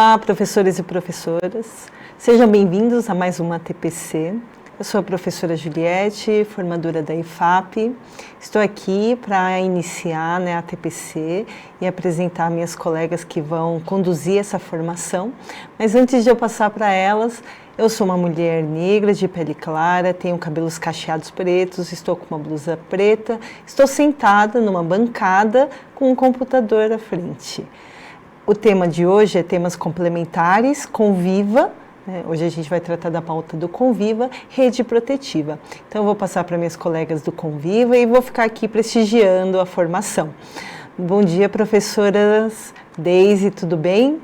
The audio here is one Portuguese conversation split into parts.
Olá, professores e professoras. Sejam bem-vindos a mais uma TPC. Eu sou a professora Juliette, formadora da IFAP. Estou aqui para iniciar a TPC e apresentar minhas colegas que vão conduzir essa formação. Mas antes de eu passar para elas, eu sou uma mulher negra, de pele clara, tenho cabelos cacheados pretos, estou com uma blusa preta, estou sentada numa bancada com um computador à frente. O tema de hoje é temas complementares, Conviva. Hoje a gente vai tratar da pauta do Conviva, rede protetiva. Então eu vou passar para minhas colegas do Conviva e vou ficar aqui prestigiando a formação. Bom dia, professoras. Deise, tudo bem?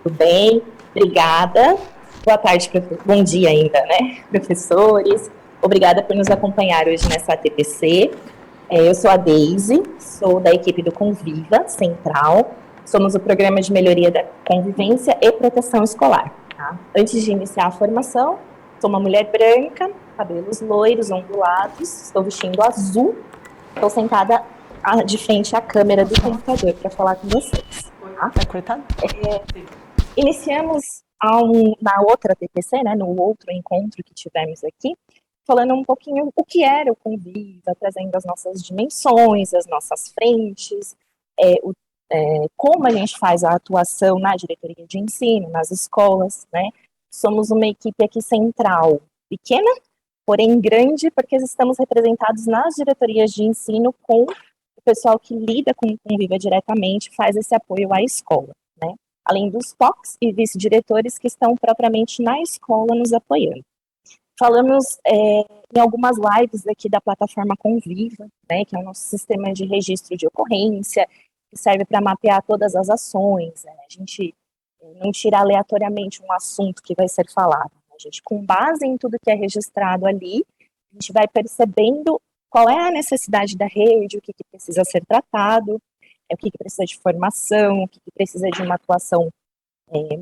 Tudo bem, obrigada. Boa tarde, bom dia ainda, né, professores. Obrigada por nos acompanhar hoje nessa TPC. Eu sou a Deise, sou da equipe do Conviva Central. Somos o Programa de Melhoria da Convivência e Proteção Escolar. Tá? Antes de iniciar a formação, sou uma mulher branca, cabelos loiros, ondulados, estou vestindo azul, estou sentada de frente à câmera do computador para falar com vocês. Tá cortado? Iniciamos na outra TPC, né, no outro encontro que tivemos aqui, falando um pouquinho o que era o Conviva, trazendo as nossas dimensões, as nossas frentes, como a gente faz a atuação na diretoria de ensino, nas escolas, né? Somos uma equipe aqui central, pequena, porém grande, porque estamos representados nas diretorias de ensino com o pessoal que lida com o Conviva diretamente, faz esse apoio à escola, né? Além dos POCs e vice-diretores que estão propriamente na escola nos apoiando. Falamos em algumas lives aqui da plataforma Conviva, né, que é o nosso sistema de registro de ocorrência, que serve para mapear todas as ações, né? A gente não tira aleatoriamente um assunto que vai ser falado. A gente, com base em tudo que é registrado ali, a gente vai percebendo qual é a necessidade da rede, o que precisa ser tratado, o que precisa de formação, o que precisa de uma atuação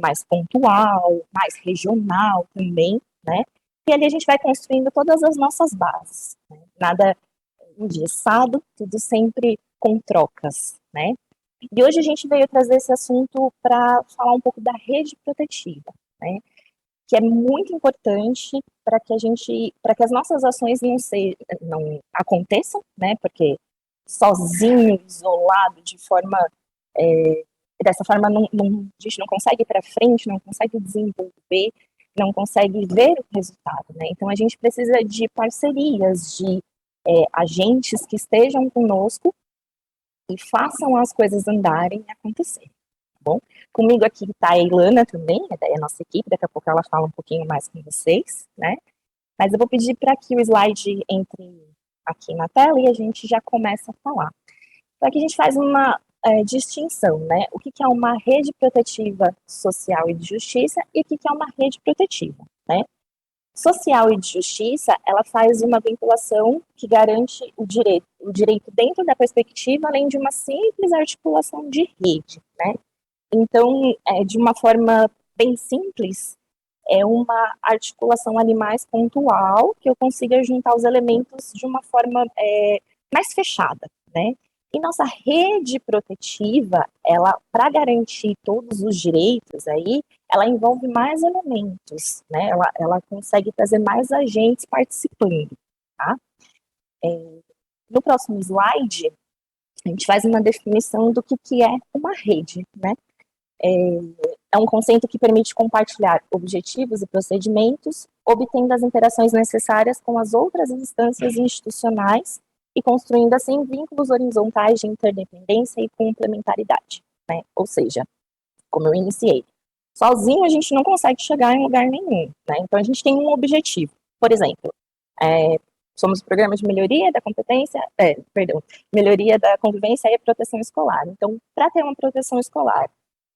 mais pontual, mais regional também, né? E ali a gente vai construindo todas as nossas bases, né? Nada engessado, tudo sempre com trocas, né? E hoje a gente veio trazer esse assunto para falar um pouco da rede protetiva, né? Que é muito importante para que as nossas ações não aconteçam, né? Porque sozinho, isolado, dessa forma a gente não consegue ir para frente, não consegue desenvolver, não consegue ver o resultado, né? Então a gente precisa de parcerias, de agentes que estejam conosco e façam as coisas andarem e acontecer, tá bom? Comigo aqui está a Ilana também, é a nossa equipe, daqui a pouco ela fala um pouquinho mais com vocês, né? Mas eu vou pedir para que o slide entre aqui na tela e a gente já começa a falar. Então aqui a gente faz uma distinção, né? O que é uma rede protetiva social e de justiça e o que é uma rede protetiva, né? Social e de justiça, ela faz uma vinculação que garante o direito dentro da perspectiva, além de uma simples articulação de rede, né? Então, de uma forma bem simples, é uma articulação ali mais pontual, que eu consiga juntar os elementos de uma forma mais fechada, né? E nossa rede protetiva, ela, para garantir todos os direitos aí, ela envolve mais elementos, né? Ela consegue trazer mais agentes participando, tá? No próximo slide, a gente faz uma definição do que é uma rede, né? É um conceito que permite compartilhar objetivos e procedimentos, obtendo as interações necessárias com as outras instâncias institucionais e construindo, assim, vínculos horizontais de interdependência e complementaridade, né? Ou seja, como eu iniciei, sozinho a gente não consegue chegar em lugar nenhum, né? Então a gente tem um objetivo. Por exemplo, somos o Programa de Melhoria da Melhoria da Convivência e Proteção Escolar. Então, para ter uma proteção escolar,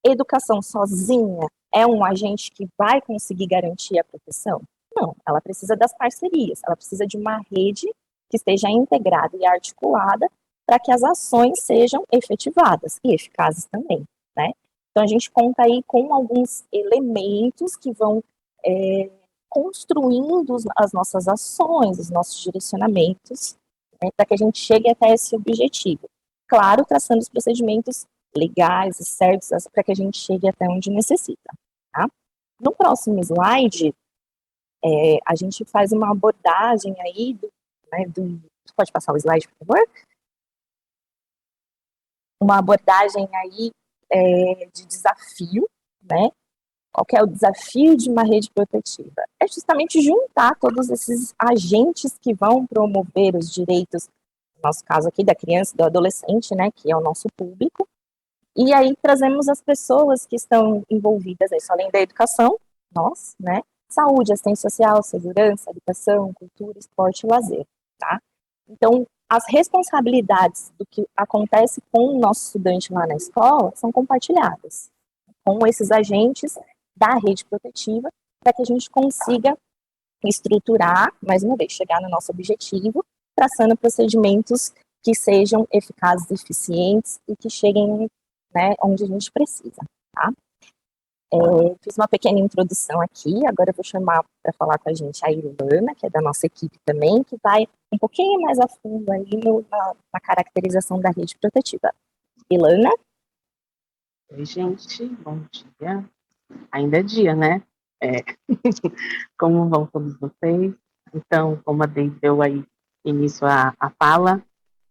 educação sozinha é um agente que vai conseguir garantir a proteção? Não, ela precisa das parcerias, ela precisa de uma rede que esteja integrada e articulada para que as ações sejam efetivadas e eficazes também, né? Então, a gente conta aí com alguns elementos que vão construindo as nossas ações, os nossos direcionamentos, né, para que a gente chegue até esse objetivo. claro, traçando os procedimentos legais e certos para que a gente chegue até onde necessita. Tá? No próximo slide, a gente faz uma abordagem aí pode passar o slide, por favor? Uma abordagem aí de desafio, né? Qual que é o desafio de uma rede protetiva? É justamente juntar todos esses agentes que vão promover os direitos, no nosso caso aqui, da criança e do adolescente, né, que é o nosso público, e aí trazemos as pessoas que estão envolvidas, isso além da educação, nós, né, saúde, assistência social, segurança, educação, cultura, esporte e lazer, tá? Então, as responsabilidades do que acontece com o nosso estudante lá na escola são compartilhadas com esses agentes da rede protetiva, para que a gente consiga estruturar, mais uma vez, chegar no nosso objetivo, traçando procedimentos que sejam eficazes e eficientes e que cheguem, né, onde a gente precisa, tá? Fiz uma pequena introdução aqui, agora eu vou chamar para falar com a gente a Ilana, que é da nossa equipe também, que vai um pouquinho mais a fundo aí na caracterização da rede protetiva. Ilana? Oi, gente, bom dia. Ainda é dia, né? Como vão todos vocês? Então, como a Deise deu aí início à fala,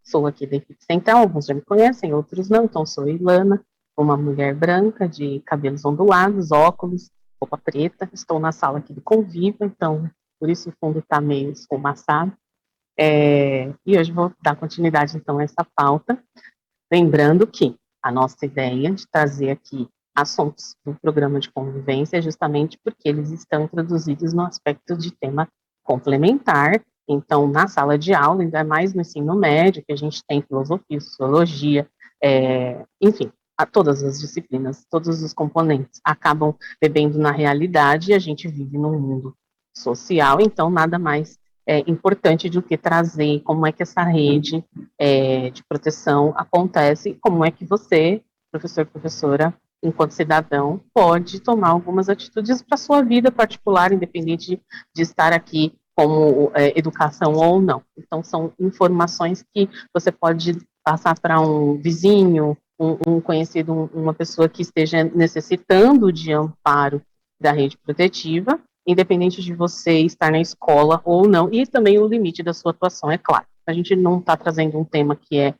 sou aqui da equipe central, alguns já me conhecem, outros não, então sou Ilana, uma mulher branca, de cabelos ondulados, óculos, roupa preta, estou na sala aqui do convívio, então, por isso o fundo está meio esfumaçado, e hoje vou dar continuidade, então, a essa pauta, lembrando que a nossa ideia de trazer aqui assuntos do programa de convivência é justamente porque eles estão introduzidos no aspecto de tema complementar. Então, na sala de aula, ainda mais no ensino médio, que a gente tem filosofia, sociologia, enfim, todas as disciplinas, todos os componentes acabam bebendo na realidade e a gente vive num mundo social, então nada mais importante do que trazer como é que essa rede de proteção acontece, como é que você, professor, professora, enquanto cidadão, pode tomar algumas atitudes para a sua vida particular, independente de estar aqui como educação ou não. Então, são informações que você pode passar para um vizinho, um conhecido, uma pessoa que esteja necessitando de amparo da rede protetiva, independente de você estar na escola ou não, e também o limite da sua atuação, é claro. A gente não está trazendo um tema que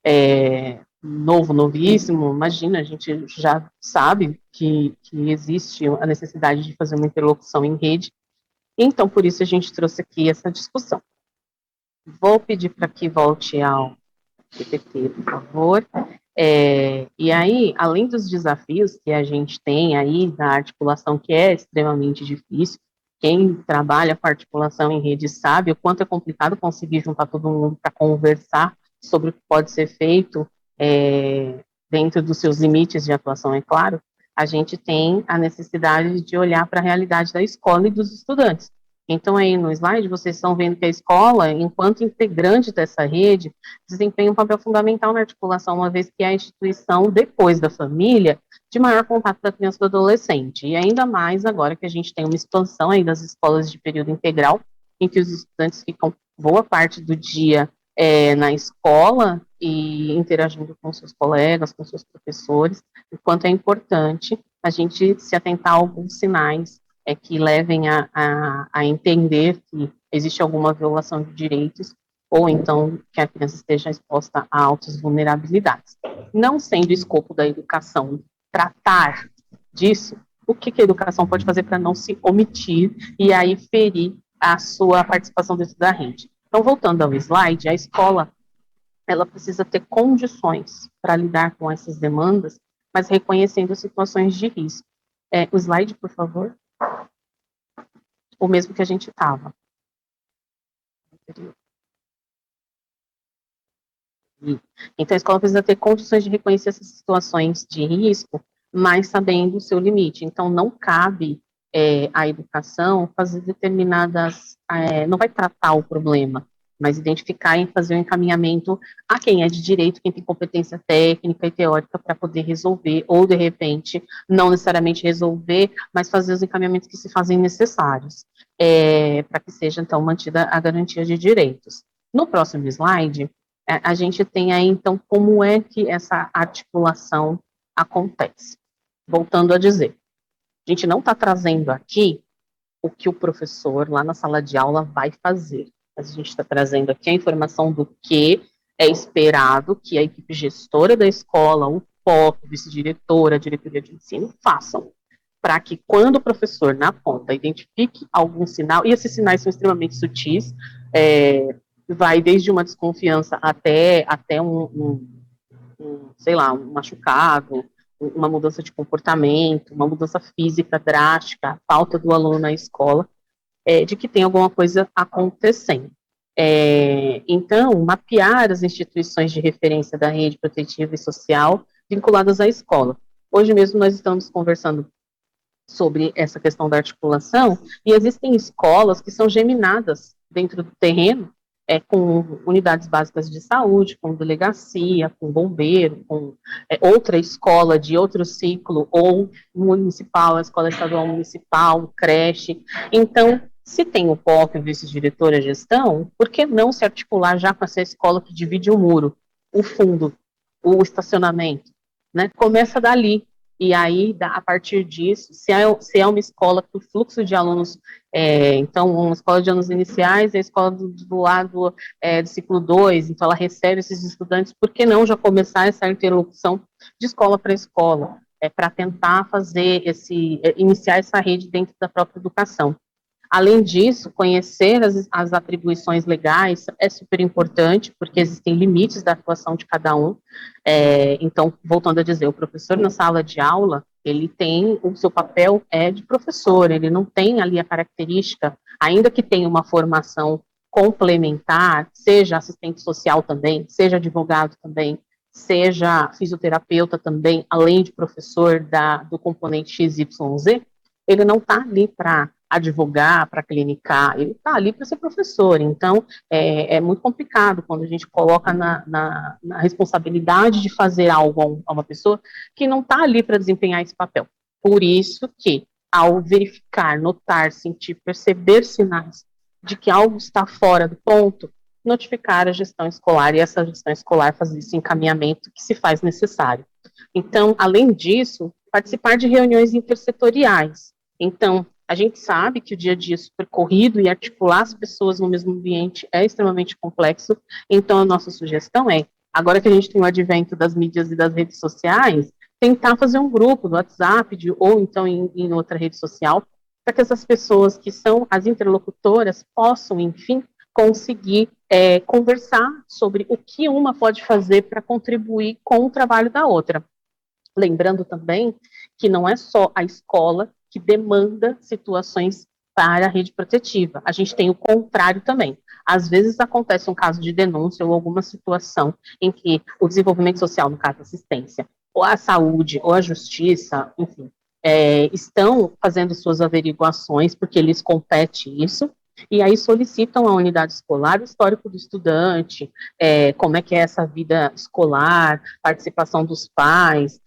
é novíssimo, imagina, a gente já sabe que existe a necessidade de fazer uma interlocução em rede, então por isso a gente trouxe aqui essa discussão. Vou pedir para que volte ao PPT, por favor. E aí, além dos desafios que a gente tem aí da articulação, que é extremamente difícil, quem trabalha com articulação em rede sabe o quanto é complicado conseguir juntar todo mundo para conversar sobre o que pode ser feito dentro dos seus limites de atuação, é claro, a gente tem a necessidade de olhar para a realidade da escola e dos estudantes. Então, aí no slide, vocês estão vendo que a escola, enquanto integrante dessa rede, desempenha um papel fundamental na articulação, uma vez que é a instituição, depois da família, de maior contato da criança e do adolescente. E ainda mais agora que a gente tem uma expansão aí das escolas de período integral, em que os estudantes ficam boa parte do dia na escola e interagindo com seus colegas, com seus professores, o quanto é importante a gente se atentar a alguns sinais que levem a entender que existe alguma violação de direitos, ou então que a criança esteja exposta a altas vulnerabilidades. Não sendo escopo da educação tratar disso, o que a educação pode fazer para não se omitir e aí ferir a sua participação dentro da rede? Então, voltando ao slide, a escola, ela precisa ter condições para lidar com essas demandas, mas reconhecendo situações de risco. O slide, por favor. O mesmo que a gente estava. Então, a escola precisa ter condições de reconhecer essas situações de risco, mas sabendo o seu limite. Então, não cabe à educação fazer determinadas... não vai tratar o problema, mas identificar e fazer o encaminhamento a quem é de direito, quem tem competência técnica e teórica para poder resolver, ou, de repente, não necessariamente resolver, mas fazer os encaminhamentos que se fazem necessários, para que seja, então, mantida a garantia de direitos. No próximo slide, a gente tem aí, então, como é que essa articulação acontece. Voltando a dizer, a gente não está trazendo aqui o que o professor lá na sala de aula vai fazer, mas a gente está trazendo aqui a informação do que é esperado que a equipe gestora da escola, o POC, o vice-diretor, a diretoria de ensino façam, para que quando o professor, na ponta, identifique algum sinal, e esses sinais são extremamente sutis, vai desde uma desconfiança até sei lá, um machucado, uma mudança de comportamento, uma mudança física drástica, a falta do aluno na escola, de que tem alguma coisa acontecendo. Então, mapear as instituições de referência da rede protetiva e social vinculadas à escola. Hoje mesmo nós estamos conversando sobre essa questão da articulação, e existem escolas que são geminadas dentro do terreno, com unidades básicas de saúde, com delegacia, com bombeiro, com outra escola de outro ciclo, ou municipal, a escola estadual municipal, creche. Então, se tem o POC, o vice-diretor, a gestão, por que não se articular já com essa escola que divide o muro, o fundo, o estacionamento, né? Começa dali. E aí, a partir disso, se é uma escola que o fluxo de alunos, então, uma escola de alunos iniciais, é a escola do lado do ciclo 2, então ela recebe esses estudantes, por que não já começar essa interlocução de escola para escola, para tentar iniciar essa rede dentro da própria educação. Além disso, conhecer as atribuições legais é super importante, porque existem limites da atuação de cada um. Então, voltando a dizer, o professor na sala de aula, ele tem, o seu papel de professor, ele não tem ali a característica, ainda que tenha uma formação complementar, seja assistente social também, seja advogado também, seja fisioterapeuta também, além de professor do componente XYZ, ele não está ali para advogar, para clinicar, ele está ali para ser professor. Então, é muito complicado quando a gente coloca na responsabilidade de fazer algo a uma pessoa que não está ali para desempenhar esse papel. Por isso que, ao verificar, notar, sentir, perceber sinais de que algo está fora do ponto, notificar a gestão escolar, e essa gestão escolar fazer esse encaminhamento que se faz necessário. Então, além disso, participar de reuniões intersetoriais. Então, a gente sabe que o dia a dia é super corrido e articular as pessoas no mesmo ambiente é extremamente complexo, então a nossa sugestão agora que a gente tem o advento das mídias e das redes sociais, tentar fazer um grupo no WhatsApp ou então em outra rede social, para que essas pessoas que são as interlocutoras possam, enfim, conseguir conversar sobre o que uma pode fazer para contribuir com o trabalho da outra. Lembrando também que não é só a escola que demanda situações para a rede protetiva. A gente tem o contrário também. Às vezes acontece um caso de denúncia ou alguma situação em que o desenvolvimento social, no caso, a assistência, ou a saúde, ou a justiça, enfim, estão fazendo suas averiguações, porque lhes compete isso, e aí solicitam à unidade escolar o histórico do estudante, como é que é essa vida escolar, participação dos pais,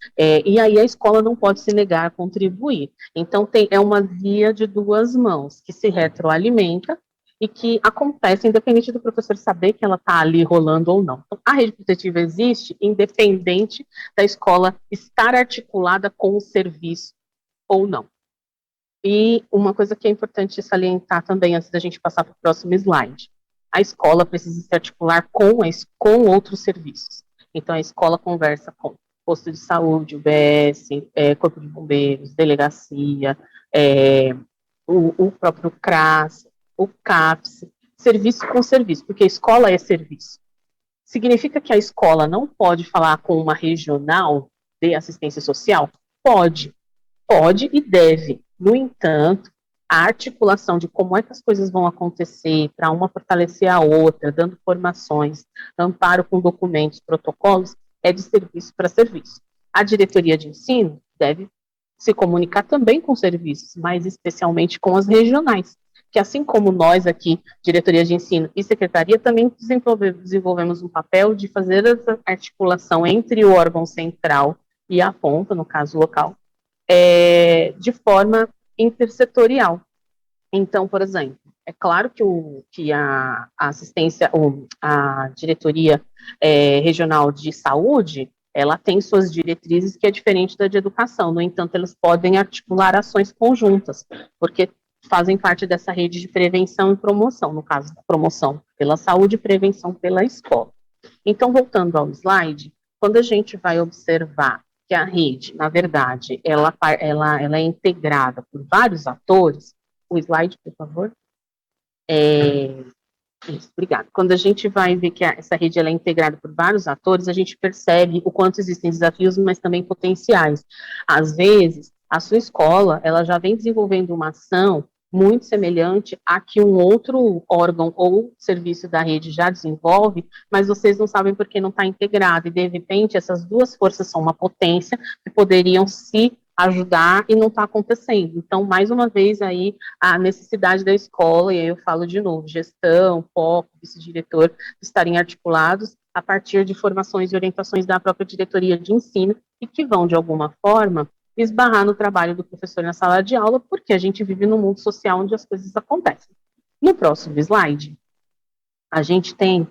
e aí a escola não pode se negar a contribuir. Então, é uma via de duas mãos, que se retroalimenta e que acontece independente do professor saber que ela está ali rolando ou não. Então, a rede protetiva existe independente da escola estar articulada com o serviço ou não. E uma coisa que é importante salientar também, antes da gente passar para o próximo slide, a escola precisa se articular com outros serviços. Então, a escola conversa com posto de saúde, UBS, Corpo de Bombeiros, delegacia, o próprio CRAS, o CAPS, serviço com serviço, porque a escola é serviço. Significa que a escola não pode falar com uma regional de assistência social? Pode e deve. No entanto, a articulação de como é que as coisas vão acontecer, para uma fortalecer a outra, dando formações, amparo com documentos, protocolos, é de serviço para serviço. A diretoria de ensino deve se comunicar também com serviços, mas especialmente com as regionais, que assim como nós aqui, diretoria de ensino e secretaria, também desenvolvemos um papel de fazer essa articulação entre o órgão central e a ponta, no caso local, de forma intersetorial. Então, por exemplo, É claro que a assistência, a diretoria regional de saúde, ela tem suas diretrizes que é diferente da de educação, no entanto, eles podem articular ações conjuntas, porque fazem parte dessa rede de prevenção e promoção, no caso, promoção pela saúde e prevenção pela escola. Então, voltando ao slide, quando a gente vai observar que a rede, na verdade, ela é integrada por vários atores, o slide, por favor. Isso, obrigada. Quando a gente vai ver que essa rede ela é integrada por vários atores, a gente percebe o quanto existem desafios, mas também potenciais. Às vezes, a sua escola, ela já vem desenvolvendo uma ação muito semelhante a que um outro órgão ou serviço da rede já desenvolve, mas vocês não sabem porque não está integrado, e de repente essas duas forças são uma potência que poderiam se ajudar e não está acontecendo. Então, mais uma vez aí, a necessidade da escola, e aí eu falo de novo, gestão, foco, vice-diretor, estarem articulados a partir de formações e orientações da própria diretoria de ensino, e que vão, de alguma forma, esbarrar no trabalho do professor na sala de aula, porque a gente vive num mundo social onde as coisas acontecem. No próximo slide, a gente tem,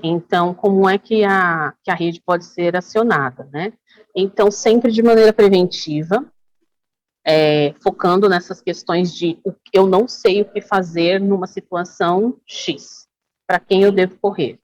então, como é que a rede pode ser acionada, né? Então, sempre de maneira preventiva, focando nessas questões de eu não sei o que fazer numa situação X, para quem eu devo correr.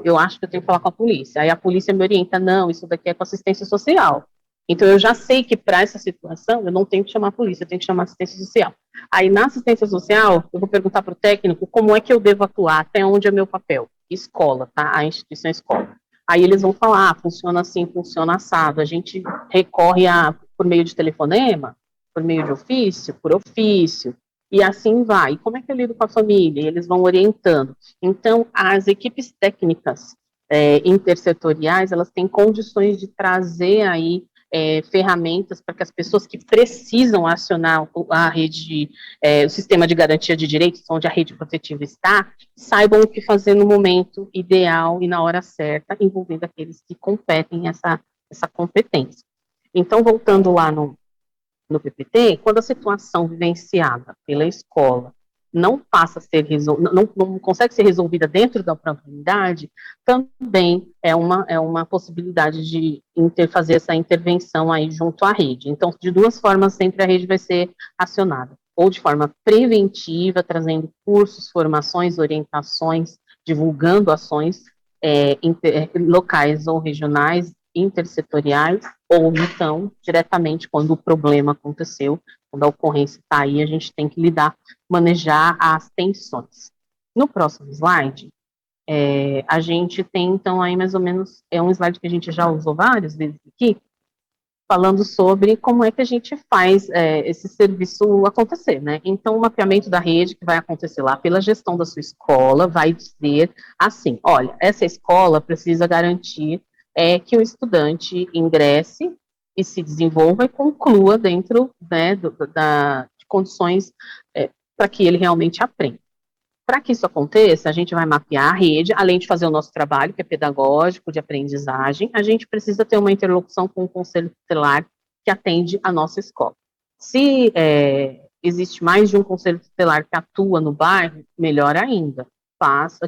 Eu acho que eu tenho que falar com a polícia. Aí a polícia me orienta, não, isso daqui é com assistência social. Então eu já sei que para essa situação eu não tenho que chamar a polícia, eu tenho que chamar a assistência social. Aí na assistência social, eu vou perguntar para o técnico como é que eu devo atuar, até onde é meu papel. Escola, tá? A instituição escola. Aí eles vão falar, funciona assim, funciona assado. A gente recorre por meio de telefonema, por meio de ofício, por ofício, e assim vai. E como é que eu lido com a família? E eles vão orientando. Então, as equipes técnicas intersetoriais, elas têm condições de trazer aí ferramentas para que as pessoas que precisam acionar a rede, o sistema de garantia de direitos, onde a rede protetiva está, saibam o que fazer no momento ideal e na hora certa, envolvendo aqueles que competem essa competência. Então, voltando lá no PPT, quando a situação vivenciada pela escola não passa a ser não consegue ser resolvida dentro da própria unidade, também é uma possibilidade de fazer essa intervenção aí junto à rede. Então, de duas formas, sempre a rede vai ser acionada, ou de forma preventiva, trazendo cursos, formações, orientações, divulgando ações locais ou regionais, intersetoriais, ou então, diretamente, quando o problema aconteceu, quando a ocorrência está aí, a gente tem que manejar as tensões. No próximo slide, a gente tem, então, aí mais ou menos, um slide que a gente já usou várias vezes aqui, falando sobre como é que a gente faz esse serviço acontecer, né? Então, o mapeamento da rede que vai acontecer lá pela gestão da sua escola vai dizer assim, olha, essa escola precisa garantir que o estudante ingresse e se desenvolva e conclua dentro, né, de condições para que ele realmente aprenda. Para que isso aconteça, a gente vai mapear a rede, além de fazer o nosso trabalho, que é pedagógico, de aprendizagem, a gente precisa ter uma interlocução com o conselho tutelar que atende a nossa escola. Se existe mais de um conselho tutelar que atua no bairro, melhor ainda,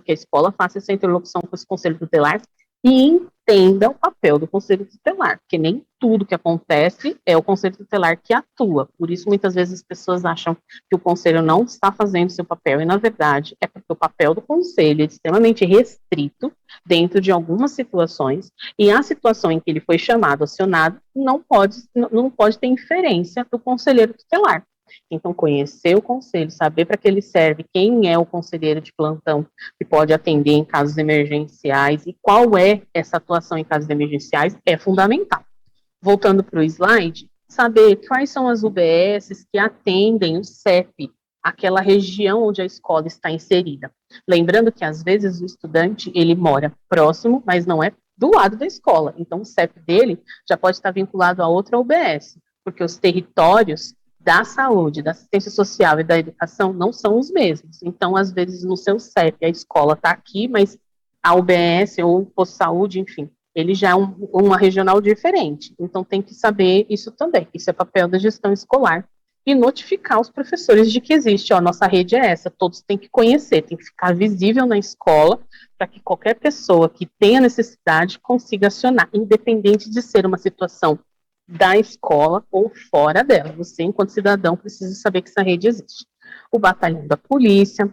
que a escola faça essa interlocução com esse conselho tutelar e entenda o papel do conselho tutelar, porque nem tudo que acontece é o conselho tutelar que atua. Por isso, muitas vezes as pessoas acham que o conselho não está fazendo seu papel, e na verdade é porque o papel do conselho é extremamente restrito dentro de algumas situações, e a situação em que ele foi chamado, acionado, não pode ter inferência do conselheiro tutelar. Então, conhecer o conselho, saber para que ele serve, quem é o conselheiro de plantão que pode atender em casos emergenciais e qual é essa atuação em casos emergenciais é fundamental. Voltando para o slide, saber quais são as UBSs que atendem o CEP, aquela região onde a escola está inserida. Lembrando que, às vezes, o estudante, ele mora próximo, mas não é do lado da escola. Então, o CEP dele já pode estar vinculado a outra UBS, porque os territórios da saúde, da assistência social e da educação não são os mesmos. Então, às vezes, no seu CEP, a escola está aqui, mas a UBS ou o posto de saúde, enfim, ele já é uma regional diferente. Então, tem que saber isso também. Isso é papel da gestão escolar, e notificar os professores de que existe, ó, nossa rede é essa, todos têm que conhecer, tem que ficar visível na escola, para que qualquer pessoa que tenha necessidade consiga acionar, independente de ser uma situação da escola ou fora dela. Você, enquanto cidadão, precisa saber que essa rede existe. O batalhão da polícia,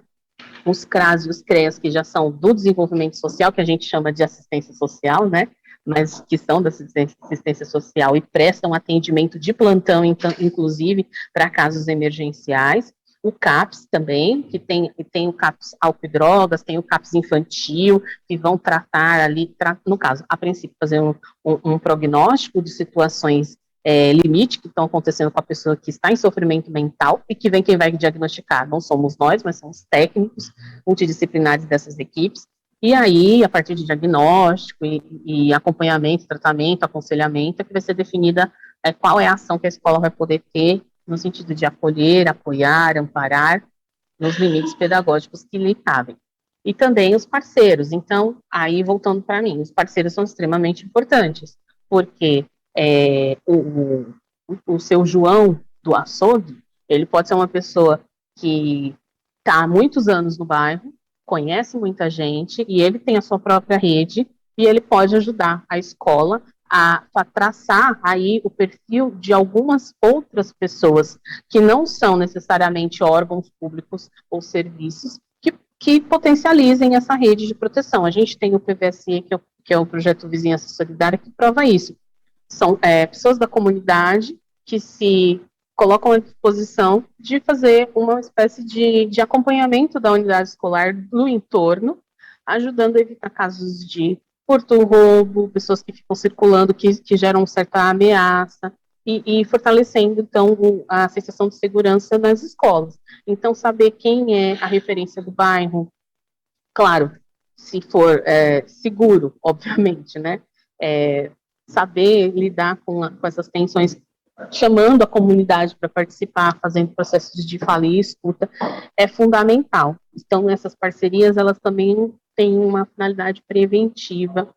os CRAS e os CREAS, que já são do desenvolvimento social, que a gente chama de assistência social, né, mas que são da assistência social e prestam atendimento de plantão, então, inclusive, para casos emergenciais. O CAPS também, que tem o CAPS álcool e drogas, tem o CAPS infantil, que vão tratar ali, no caso, a princípio, fazer um prognóstico de situações limite que estão acontecendo com a pessoa que está em sofrimento mental e que vem quem vai diagnosticar. Não somos nós, mas são os técnicos multidisciplinares dessas equipes. E aí, a partir de diagnóstico e acompanhamento, tratamento, aconselhamento, é que vai ser definida qual é a ação que a escola vai poder ter no sentido de acolher, apoiar, amparar nos limites pedagógicos que lhe cabem. E também os parceiros. Então, aí voltando para mim, os parceiros são extremamente importantes, porque o seu João do açougue, ele pode ser uma pessoa que está há muitos anos no bairro, conhece muita gente, e ele tem a sua própria rede, e ele pode ajudar a escola a traçar aí o perfil de algumas outras pessoas que não são necessariamente órgãos públicos ou serviços que potencializem essa rede de proteção. A gente tem o PVSE, que é o Projeto Vizinhança Solidária, que prova isso. São pessoas da comunidade que se colocam à disposição de fazer uma espécie de acompanhamento da unidade escolar no entorno, ajudando a evitar casos de furto, roubo, pessoas que ficam circulando, que geram certa ameaça, e fortalecendo, então, a sensação de segurança nas escolas. Então, saber quem é a referência do bairro, claro, se for seguro, obviamente, né, saber lidar com essas tensões, chamando a comunidade para participar, fazendo processos de fala e escuta, é fundamental. Então, essas parcerias, elas também têm uma finalidade preventiva,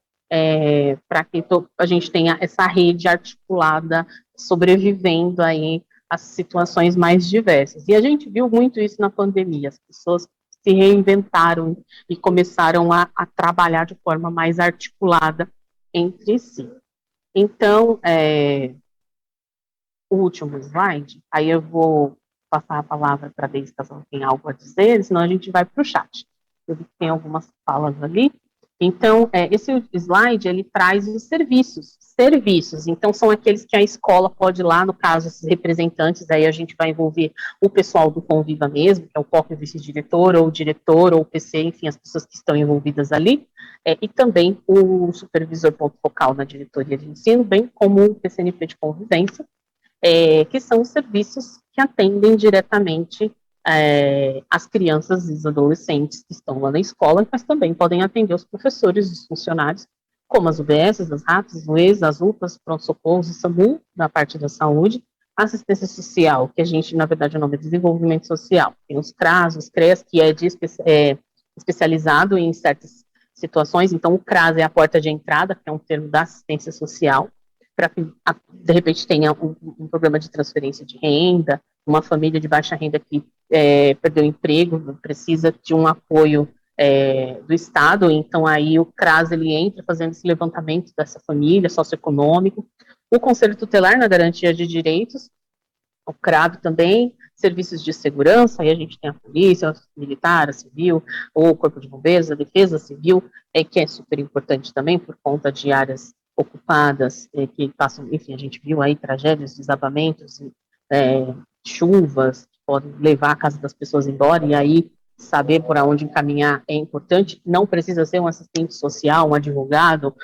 para que a gente tenha essa rede articulada, sobrevivendo aí às situações mais diversas. E a gente viu muito isso na pandemia, as pessoas se reinventaram e começaram a trabalhar de forma mais articulada entre si. Então, o último slide, aí eu vou passar a palavra para a Deise, caso ela tenha algo a dizer, senão a gente vai para o chat. Eu vi que tem algumas falas ali. Então, esse slide, ele traz os serviços, então são aqueles que a escola pode ir lá, no caso, esses representantes, aí a gente vai envolver o pessoal do Conviva mesmo, que é o POC, o vice-diretor, ou o diretor, ou o PC, enfim, as pessoas que estão envolvidas ali, e também o supervisor ponto focal na diretoria de ensino, bem como o PCNP de convivência, que são os serviços que atendem diretamente as crianças e os adolescentes que estão lá na escola, mas também podem atender os professores, os funcionários, como as UBSs, as RAPs, as UEs, as UPAs, pronto-socorros, o SAMU, na parte da saúde, assistência social, que a gente, na verdade, o nome é desenvolvimento social, tem os CRAS, os CREAS, que é especializado em certas situações, então o CRAS é a porta de entrada, que é um termo da assistência social, para que, de repente, tenha um programa de transferência de renda, uma família de baixa renda que perdeu o emprego, precisa de um apoio do Estado, então aí o CRAS, ele entra fazendo esse levantamento dessa família, socioeconômico, o Conselho Tutelar na garantia de direitos, o CRAV também, serviços de segurança, aí a gente tem a polícia, a militar, a civil, o Corpo de Bombeiros, a Defesa Civil, que é super importante também, por conta de áreas ocupadas, que passam, enfim, a gente viu aí tragédias, desabamentos, chuvas, que podem levar a casa das pessoas embora, e aí saber por onde encaminhar é importante, não precisa ser um assistente social, um advogado,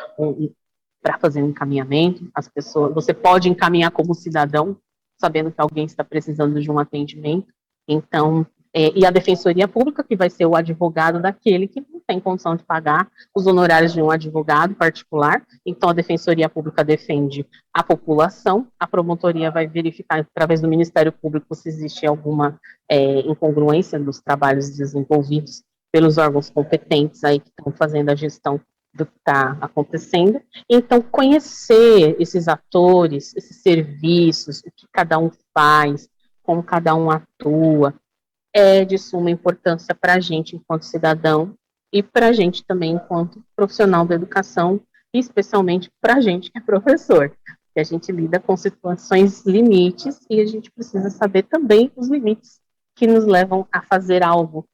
para fazer um encaminhamento, as pessoas, você pode encaminhar como cidadão, sabendo que alguém está precisando de um atendimento, então, e a Defensoria Pública, que vai ser o advogado daquele que não tem condição de pagar os honorários de um advogado particular, então a Defensoria Pública defende a população, a promotoria vai verificar através do Ministério Público se existe alguma incongruência nos trabalhos desenvolvidos pelos órgãos competentes aí que estão fazendo a gestão do que está acontecendo. Então, conhecer esses atores, esses serviços, o que cada um faz, como cada um atua, é de suma importância para a gente enquanto cidadão e para a gente também enquanto profissional da educação, e especialmente para a gente que é professor, que a gente lida com situações limites e a gente precisa saber também os limites que nos levam a fazer algo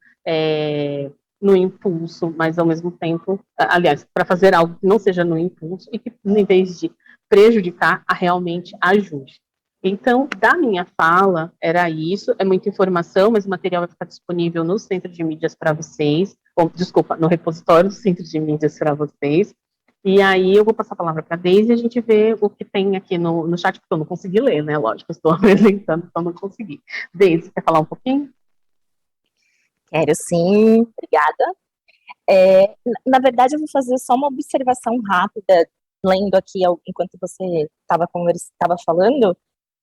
no impulso, mas ao mesmo tempo, aliás, para fazer algo que não seja no impulso e que, em vez de prejudicar, realmente ajude. Então, da minha fala, era isso, é muita informação, mas o material vai ficar disponível no Centro de Mídias para vocês, desculpa, no repositório do Centro de Mídias para vocês, e aí eu vou passar a palavra para a Deise e a gente vê o que tem aqui no chat, porque eu não consegui ler, né, lógico, eu estou apresentando, então não consegui. Deise, quer falar um pouquinho? Quero sim, obrigada. Na verdade, eu vou fazer só uma observação rápida, lendo aqui, enquanto você estava falando,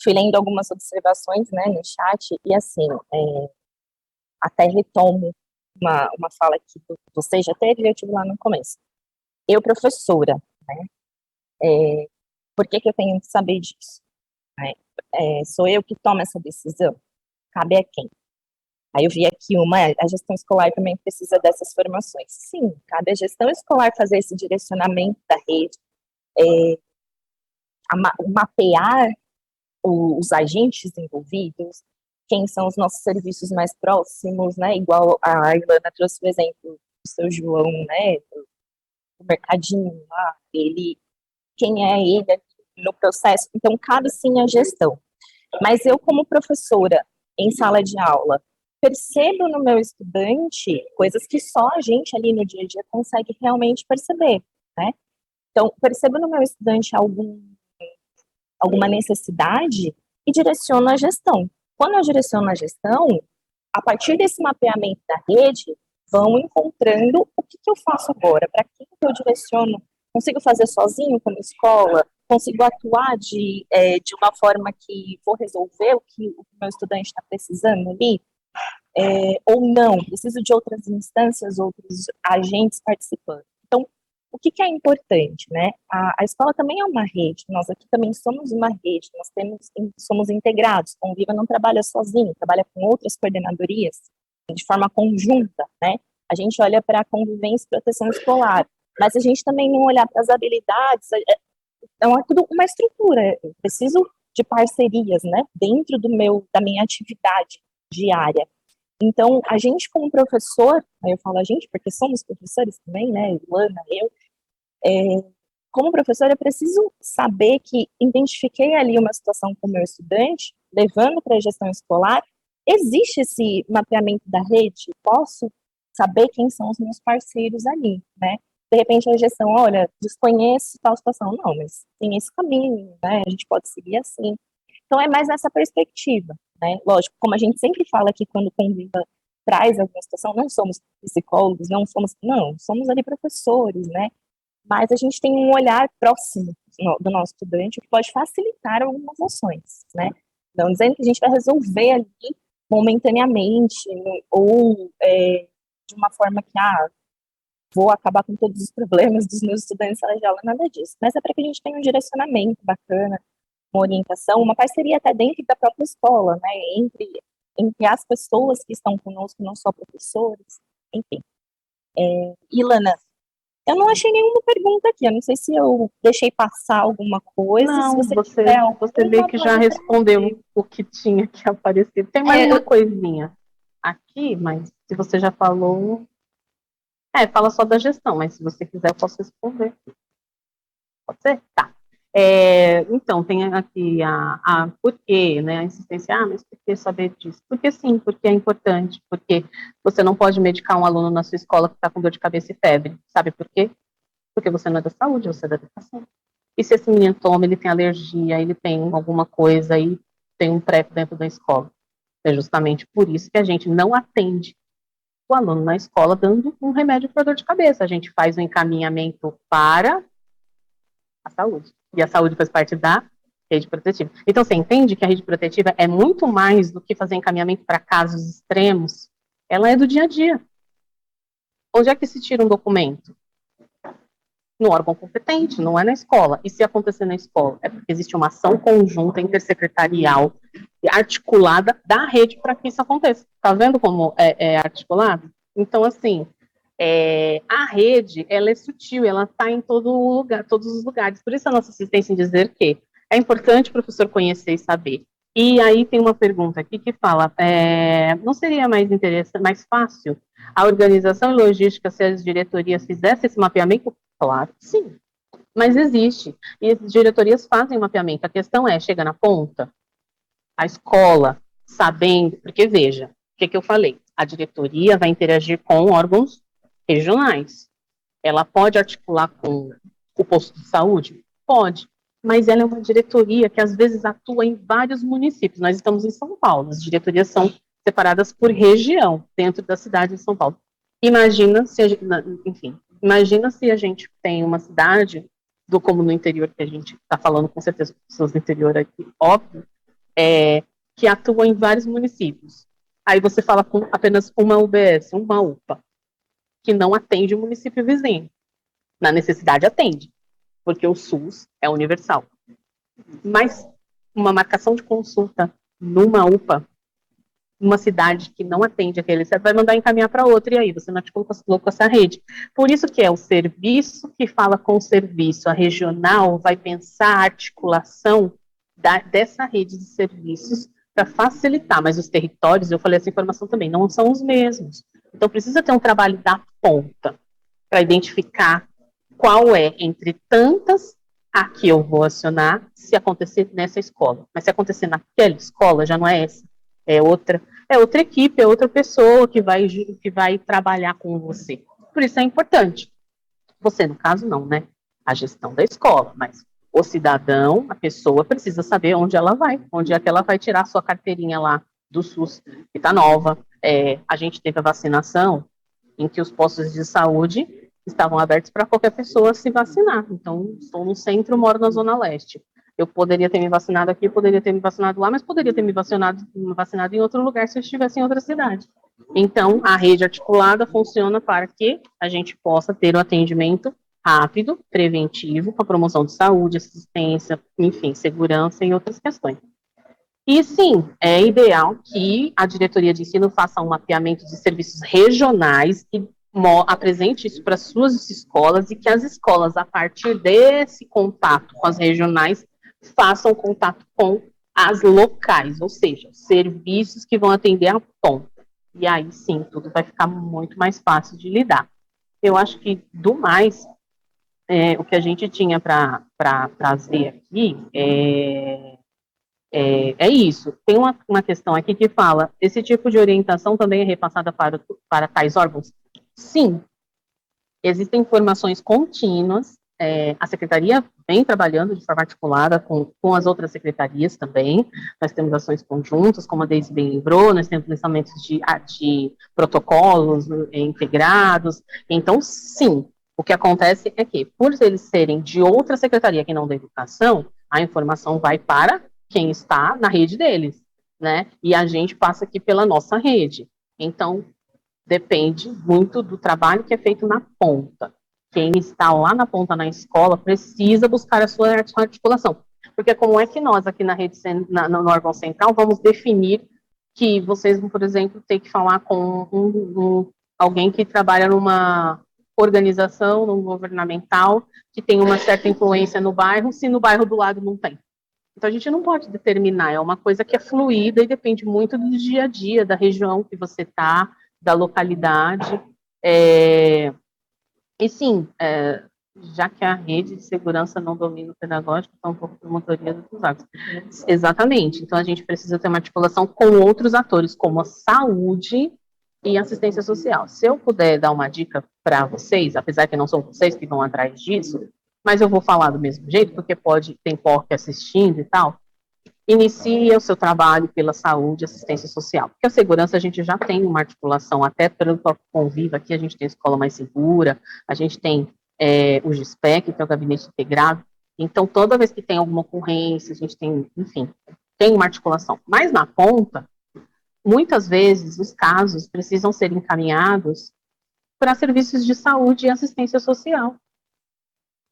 fui lendo algumas observações, né, no chat, e assim, até retomo uma fala que você já teve, eu tive lá no começo. Eu, professora, né, por que eu tenho que saber disso? Né? Sou eu que tomo essa decisão? Cabe a quem? Aí eu vi aqui a gestão escolar também precisa dessas formações. Sim, cabe à gestão escolar fazer esse direcionamento da rede, mapear os agentes envolvidos, quem são os nossos serviços mais próximos, né? Igual a Ilana trouxe o exemplo do seu João, né? Do mercadinho lá, quem é ele no processo. Então, cabe sim a gestão. Mas eu, como professora em sala de aula, percebo no meu estudante coisas que só a gente ali no dia a dia consegue realmente perceber, né? Então, percebo no meu estudante alguma necessidade e direciono a gestão. Quando eu direciono a gestão, a partir desse mapeamento da rede, vão encontrando o que eu faço agora, para quem que eu direciono, consigo fazer sozinho como escola, consigo atuar de uma forma que vou resolver o que o meu estudante está precisando ali, ou não, preciso de outras instâncias, outros agentes participando. Então, o que é importante, né? A escola também é uma rede, nós aqui também somos uma rede, somos integrados, Conviva não trabalha sozinho, trabalha com outras coordenadorias, de forma conjunta, né? A gente olha para a convivência e proteção escolar, mas a gente também não olhar para as habilidades, então é tudo uma estrutura, eu preciso de parcerias, né? Dentro da minha atividade diária. Então, a gente como professor, aí eu falo a gente, porque somos professores também, né, Luana, eu, como professor, eu preciso saber que identifiquei ali uma situação com o meu estudante, levando para a gestão escolar, existe esse mapeamento da rede, posso saber quem são os meus parceiros ali, né? De repente a gestão, olha, desconheço tal situação, não, mas tem esse caminho, né? A gente pode seguir assim. Então é mais nessa perspectiva, né? Lógico, como a gente sempre fala aqui quando Conviva traz alguma situação, não somos psicólogos, somos ali professores, né? Mas a gente tem um olhar próximo do nosso estudante que pode facilitar algumas ações, né? Não dizendo que a gente vai resolver ali momentaneamente ou de uma forma que, vou acabar com todos os problemas dos meus estudantes em sala de aula, nada disso. Mas é para que a gente tenha um direcionamento bacana, uma orientação, uma parceria até dentro da própria escola, né? Entre as pessoas que estão conosco, não só professores, enfim. Ilana, eu não achei nenhuma pergunta aqui, eu não sei se eu deixei passar alguma coisa. Não, se você meio que já respondeu o que tinha que aparecer. Tem mais uma coisinha aqui, mas se você já falou... fala só da gestão, mas se você quiser eu posso responder. Pode ser? Tá. Então, tem aqui por quê, né, a insistência, mas por que saber disso? Porque sim, porque é importante, porque você não pode medicar um aluno na sua escola que está com dor de cabeça e febre, sabe por quê? Porque você não é da saúde, você é da educação. E se esse menino toma, ele tem alergia, ele tem alguma coisa, aí tem um PrEP dentro da escola. É justamente por isso que a gente não atende o aluno na escola dando um remédio para dor de cabeça. A gente faz um encaminhamento para a saúde. E a saúde faz parte da rede protetiva. Então, você entende que a rede protetiva é muito mais do que fazer encaminhamento para casos extremos. Ela é do dia a dia. Onde é que se tira um documento? no órgão competente, não é na escola. E se acontecer na escola, é porque existe uma ação conjunta, intersecretarial, articulada da rede para que isso aconteça. Tá vendo como é articulado? Então, assim, a rede, ela é sutil, ela está em todo lugar, todos os lugares. Por isso a nossa assistência em dizer que é importante o professor conhecer e saber. E aí tem uma pergunta aqui que fala, não seria mais interessante, mais fácil a organização e logística se as diretorias fizessem esse mapeamento? Claro, sim. Mas existe. E as diretorias fazem o mapeamento. A questão é, chega na ponta, a escola, sabendo, porque veja, o que eu falei? A diretoria vai interagir com órgãos regionais. Ela pode articular com o posto de saúde? Pode. Mas ela é uma diretoria que às vezes atua em vários municípios. Nós estamos em São Paulo, as diretorias são separadas por região, dentro da cidade de São Paulo. Imagina se a gente tem uma cidade, como no interior, que a gente está falando com certeza com pessoas do interior aqui, óbvio, que atua em vários municípios. Aí você fala com apenas uma UBS, uma UPA, que não atende o município vizinho. Na necessidade atende, porque o SUS é universal. Mas uma marcação de consulta numa UPA, uma cidade que não atende aquele, você vai mandar encaminhar para outra, e aí você não articula com essa rede. Por isso que é o serviço que fala com o serviço. A regional vai pensar a articulação dessa rede de serviços para facilitar, mas os territórios, eu falei essa informação também, não são os mesmos. Então precisa ter um trabalho da ponta para identificar qual é, entre tantas, a que eu vou acionar se acontecer nessa escola. Mas se acontecer naquela escola, já não é essa, é outra equipe, é outra pessoa que vai trabalhar com você. Por isso é importante. Você, no caso, não, né? A gestão da escola, mas o cidadão, a pessoa, precisa saber onde ela vai, onde é que ela vai tirar a sua carteirinha lá do SUS, que está nova. A gente teve a vacinação em que os postos de saúde estavam abertos para qualquer pessoa se vacinar. Então, estou no centro, moro na Zona Leste. Eu poderia ter me vacinado aqui, poderia ter me vacinado lá, mas poderia ter me vacinado em outro lugar se eu estivesse em outra cidade. Então, a rede articulada funciona para que a gente possa ter o atendimento rápido, preventivo, com a promoção de saúde, assistência, enfim, segurança e outras questões. E sim, é ideal que a diretoria de ensino faça um mapeamento de serviços regionais e apresente isso para suas escolas e que as escolas, a partir desse contato com as regionais, façam contato com as locais, ou seja, serviços que vão atender a ponta. E aí sim, tudo vai ficar muito mais fácil de lidar. Eu acho que, do mais, o que a gente tinha para trazer aqui é isso. Tem uma questão aqui que fala, esse tipo de orientação também é repassada para tais órgãos? Sim. Existem informações contínuas, a secretaria vem trabalhando de forma articulada com as outras secretarias também, nós temos ações conjuntas, como a Deise bem lembrou, nós temos lançamentos de protocolos integrados, então sim, o que acontece é que, por eles serem de outra secretaria que não da educação, a informação vai para quem está na rede deles, né, e a gente passa aqui pela nossa rede, então depende muito do trabalho que é feito na ponta. Quem está lá na ponta na escola precisa buscar a sua articulação. Porque como é que nós aqui na rede, no órgão central, vamos definir que vocês vão, por exemplo, ter que falar com alguém que trabalha numa organização, num governamental, que tem uma certa influência no bairro, se no bairro do lado não tem. Então, a gente não pode determinar, é uma coisa que é fluida e depende muito do dia a dia, da região que você está, da localidade, e sim, já que a rede de segurança não domina o pedagógico, está um pouco de promotoria dos órgãos. Exatamente, então a gente precisa ter uma articulação com outros atores, como a saúde e assistência social. Se eu puder dar uma dica para vocês, apesar que não são vocês que vão atrás disso, mas eu vou falar do mesmo jeito, porque tem POC assistindo e tal, inicie o seu trabalho pela saúde e assistência social. Porque a segurança a gente já tem uma articulação, até pelo próprio Conviva, aqui a gente tem a Escola Mais Segura, a gente tem o GISPEC, que é o Gabinete Integrado, então toda vez que tem alguma ocorrência, a gente tem, enfim, tem uma articulação. Mas na ponta, muitas vezes os casos precisam ser encaminhados para serviços de saúde e assistência social.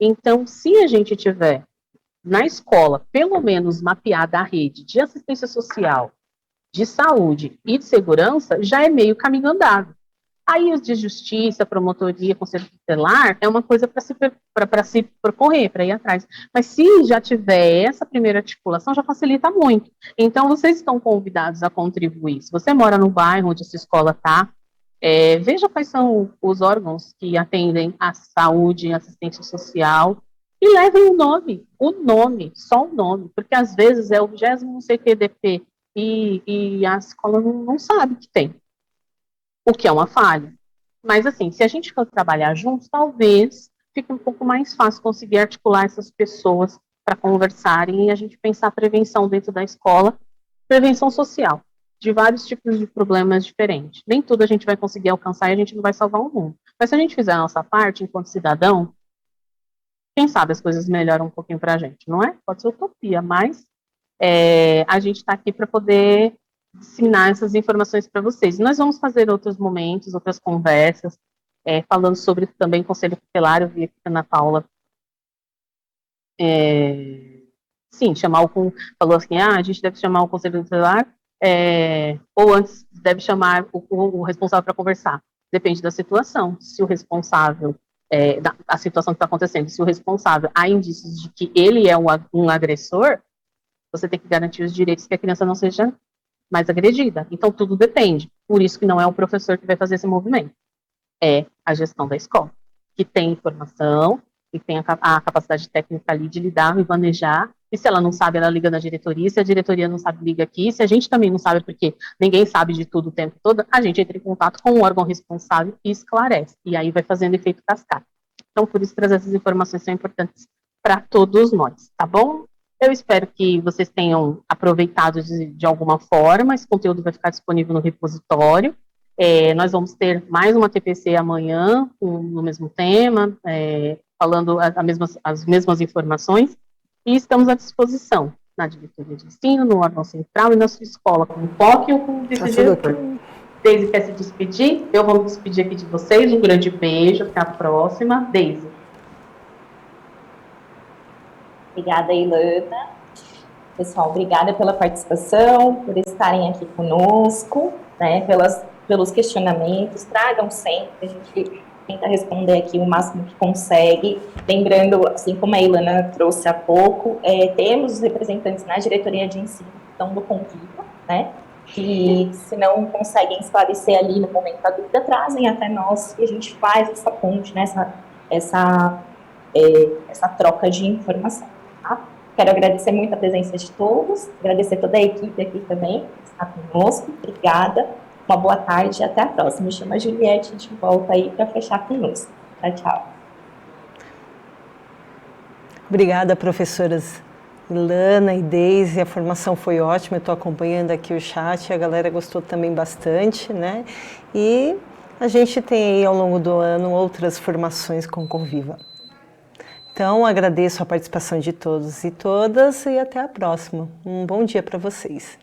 Então, se a gente tiver na escola, pelo menos mapeada a rede de assistência social, de saúde e de segurança, já é meio caminho andado. Aí os de justiça, promotoria, conselho tutelar, é uma coisa para se percorrer, para ir atrás. Mas se já tiver essa primeira articulação, já facilita muito. Então, vocês estão convidados a contribuir. Se você mora no bairro onde essa escola está, veja quais são os órgãos que atendem a saúde e assistência social e levem o nome, só o nome, porque às vezes é o 20º não sei o que DP e a escola não sabe que tem, o que é uma falha. Mas assim, se a gente for trabalhar juntos, talvez fique um pouco mais fácil conseguir articular essas pessoas para conversarem e a gente pensar prevenção dentro da escola, prevenção social de vários tipos de problemas diferentes. Nem tudo a gente vai conseguir alcançar e a gente não vai salvar o mundo. Mas se a gente fizer a nossa parte, enquanto cidadão, quem sabe as coisas melhoram um pouquinho para a gente, não é? Pode ser utopia, mas a gente está aqui para poder disseminar essas informações para vocês. Nós vamos fazer outros momentos, outras conversas, falando sobre também conselho tutelar. Eu vi aqui a Ana Paula sim, falou assim, a gente deve chamar o conselho tutelar, ou antes deve chamar o responsável para conversar. Depende da situação. Se o responsável, da situação que está acontecendo, se o responsável há indícios de que ele é um agressor, você tem que garantir os direitos que a criança não seja mais agredida. Então, tudo depende. Por isso que não é o professor que vai fazer esse movimento. É a gestão da escola, que tem informação, que tem a capacidade técnica ali de lidar e manejar, e se ela não sabe, ela liga na diretoria, se a diretoria não sabe, liga aqui, se a gente também não sabe, porque ninguém sabe de tudo o tempo todo, a gente entra em contato com o órgão responsável e esclarece, e aí vai fazendo efeito cascata. Então, por isso, trazer essas informações são importantes para todos nós, tá bom? Eu espero que vocês tenham aproveitado de alguma forma, esse conteúdo vai ficar disponível no repositório. Nós vamos ter mais uma TPC amanhã, no mesmo tema, falando as mesmas informações, e estamos à disposição na diretoria de ensino, no órgão central e na sua escola, com POC ou com vice-diretor. Deise quer se despedir? Eu vou me despedir aqui de vocês, um grande beijo, até a próxima. Deise. Obrigada, Ilana. Pessoal, obrigada pela participação, por estarem aqui conosco, né, pelos questionamentos. Tragam sempre, a gente tenta responder aqui o máximo que consegue. Lembrando, assim como a Ilana trouxe há pouco, temos representantes na diretoria de ensino que estão no convívio, né, que se não conseguem esclarecer ali no momento da dúvida, trazem até nós e a gente faz essa ponte, né, essa troca de informação. Tá? Quero agradecer muito a presença de todos, agradecer toda a equipe aqui também, que está conosco. Obrigada, uma boa tarde e até a próxima. Me chamo Juliette, a gente volta aí para fechar conosco. Tchau, tchau. Obrigada, professoras Ilana e Deise, a formação foi ótima, eu estou acompanhando aqui o chat, a galera gostou também bastante, né? E a gente tem aí ao longo do ano outras formações com Conviva. Então, agradeço a participação de todos e todas e até a próxima. Um bom dia para vocês.